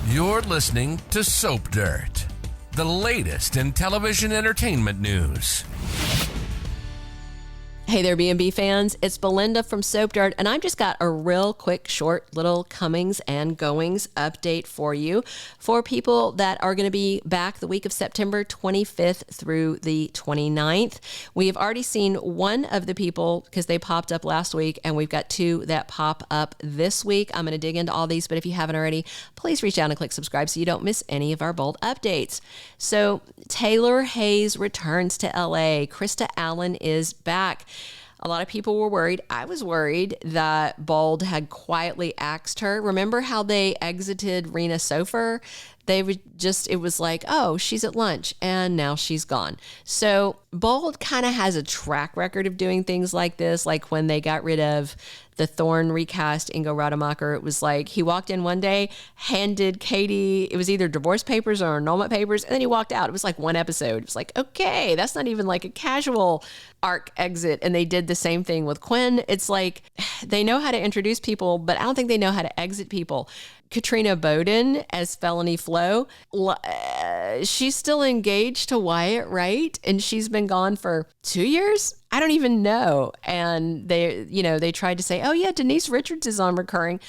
You're listening to Soap Dirt, the latest in television entertainment news. Hey there, B&B fans. It's Belinda from Soap Dirt, and I've just got a real quick, short little comings and goings update for you for people that are going to be back the week of September 25th through the 29th. We have already seen one of the people because they popped up last week, and we've got two that pop up this week. I'm going to dig into all these, but if you haven't already, please reach out and click subscribe so you don't miss any of our bold updates. So Taylor Hayes returns to LA. Krista Allen is back. A lot of people were worried. I was worried that Bold had quietly axed her. Remember how they exited Rena Sofer? It was like, oh, she's at lunch and now she's gone. So Bold kind of has a track record of doing things like this. Like when they got rid of the Thorne recast, Ingo Rademacher, it was like he walked in one day, handed Katie, it was either divorce papers or annulment papers, and then he walked out. It was like one episode. It was like, okay, that's not even like a casual arc exit. And they did the same thing with Quinn. It's like they know how to introduce people, but I don't think they know how to exit people. Katrina Bowden as Felony Flo, she's still engaged to Wyatt, right? And she's been gone for 2 years? I don't even know. And they tried to say, oh yeah, Denise Richards is on recurring.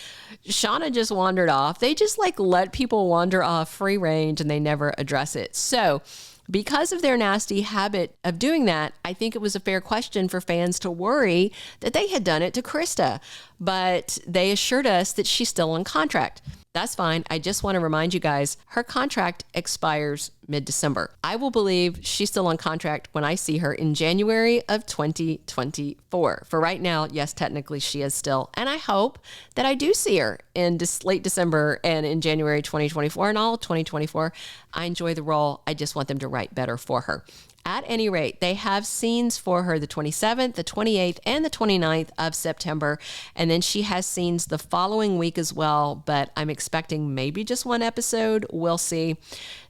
Shauna just wandered off. They just let people wander off free range and they never address it. So because of their nasty habit of doing that, I think it was a fair question for fans to worry that they had done it to Krista. But they assured us that she's still on contract. That's fine. I just want to remind you guys, her contract expires mid-December. I will believe she's still on contract when I see her in January of 2024. For right now, yes, technically she is still. And I hope that I do see her in late December and in January 2024 and all of 2024. I enjoy the role. I just want them to write better for her. At any rate, they have scenes for her the 27th, the 28th, and the 29th of September. And then she has scenes the following week as well, but I'm expecting maybe just one episode. We'll see.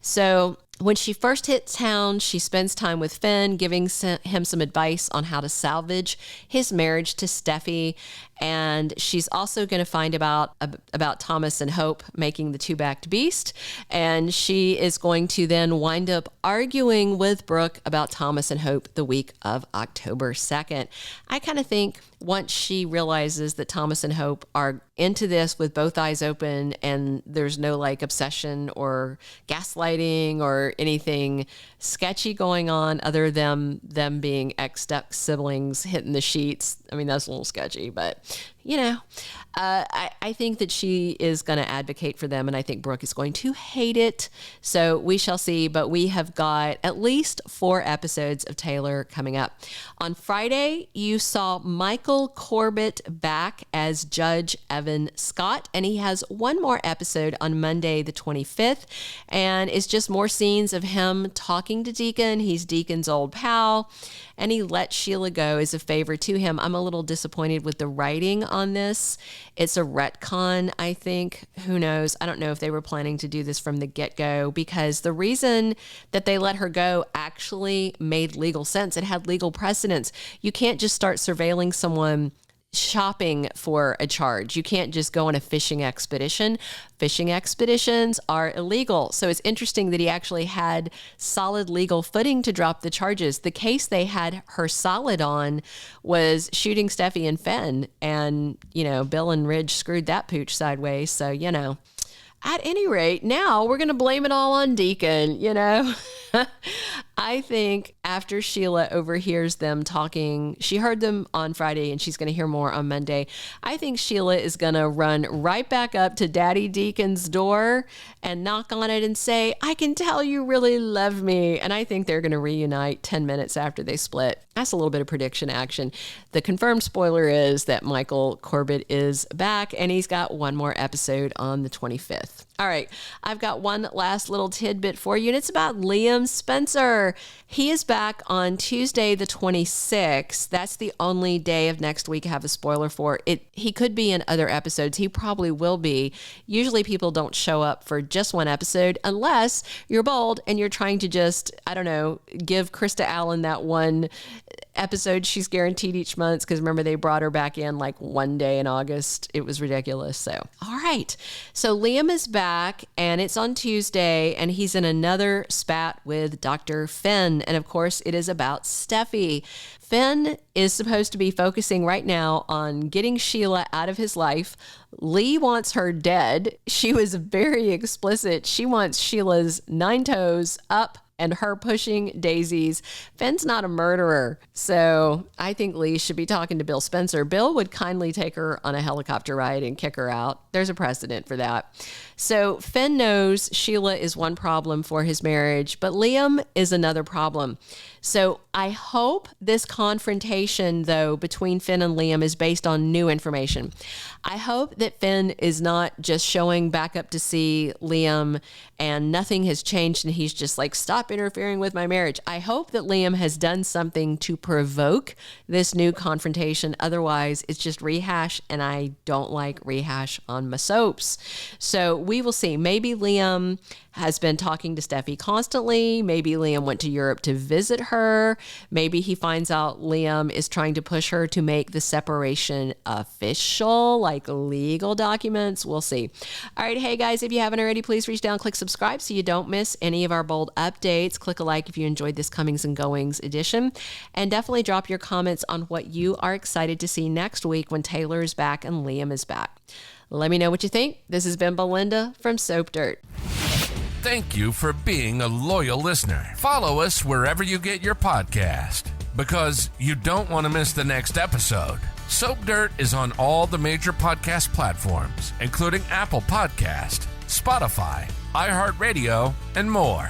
So when she first hit town, she spends time with Finn, giving him some advice on how to salvage his marriage to Steffi. And she's also going to find about Thomas and Hope making the two-backed beast. And she is going to then wind up arguing with Brooke about Thomas and Hope the week of October 2nd. I kind of think once she realizes that Thomas and Hope are into this with both eyes open and there's no obsession or gaslighting or anything sketchy going on other than them being ex-step siblings hitting the sheets. I mean, that's a little sketchy, but I think that she is going to advocate for them, and I think Brooke is going to hate it. So we shall see, but we have got at least 4 episodes of Taylor coming up. On Friday, you saw Michael Corbett back as Judge Evan Scott, and he has one more episode on Monday, the 25th, and it's just more scenes of him talking to Deacon. He's Deacon's old pal, and he let Sheila go as a favor to him. I'm a little disappointed with the writing on this. It's a retcon, I think. Who knows? I don't know if they were planning to do this from the get-go, because the reason that they let her go actually made legal sense. It had legal precedence. You can't just start surveilling someone shopping for a charge. You can't just go on a fishing expedition. Fishing expeditions are illegal. So it's interesting that he actually had solid legal footing to drop the charges. The case they had her solid on was shooting Steffi and Fenn, and, Bill and Ridge screwed that pooch sideways. So, at any rate, now we're going to blame it all on Deacon, I think after Sheila overhears them talking, she heard them on Friday and she's going to hear more on Monday. I think Sheila is going to run right back up to Daddy Deacon's door and knock on it and say, I can tell you really love me. And I think they're going to reunite 10 minutes after they split. That's a little bit of prediction action. The confirmed spoiler is that Michael Corbett is back and he's got one more episode on the 25th. All right, I've got one last little tidbit for you, and it's about Liam Spencer. He is back on Tuesday, the 26th. That's the only day of next week I have a spoiler for. He could be in other episodes. He probably will be. Usually people don't show up for just one episode unless you're bold and you're trying to just, give Krista Allen that one episodes she's guaranteed each month, because remember, they brought her back in like one day in August. It was ridiculous. So, all right. So Liam is back, and it's on Tuesday, and he's in another spat with Dr. Finn. And of course, it is about Steffi. Finn is supposed to be focusing right now on getting Sheila out of his life. Lee wants her dead. She was very explicit. She wants Sheila's 9 toes up and her pushing daisies. Finn's not a murderer, so I think Lee should be talking to Bill Spencer. Bill would kindly take her on a helicopter ride and kick her out. There's a precedent for that. So Finn knows Sheila is one problem for his marriage, but Liam is another problem. So I hope this confrontation, though, between Finn and Liam is based on new information. I hope that Finn is not just showing back up to see Liam and nothing has changed and he's just like, stop interfering with my marriage. I hope that Liam has done something to provoke this new confrontation. Otherwise, it's just rehash, and I don't like rehash on my soaps. So we will see. Maybe Liam has been talking to Steffi constantly. Maybe Liam went to Europe to visit her. Maybe he finds out Liam is trying to push her to make the separation official, like legal documents. We'll see. All right. Hey, guys, if you haven't already, please reach down, click subscribe so you don't miss any of our bold updates. Click a like if you enjoyed this Comings and Goings edition. And definitely drop your comments on what you are excited to see next week when Taylor is back and Liam is back. Let me know what you think. This has been Belinda from Soap Dirt. Thank you for being a loyal listener. Follow us wherever you get your podcast, because you don't want to miss the next episode. Soap Dirt is on all the major podcast platforms, including Apple Podcast, Spotify, iHeartRadio, and more.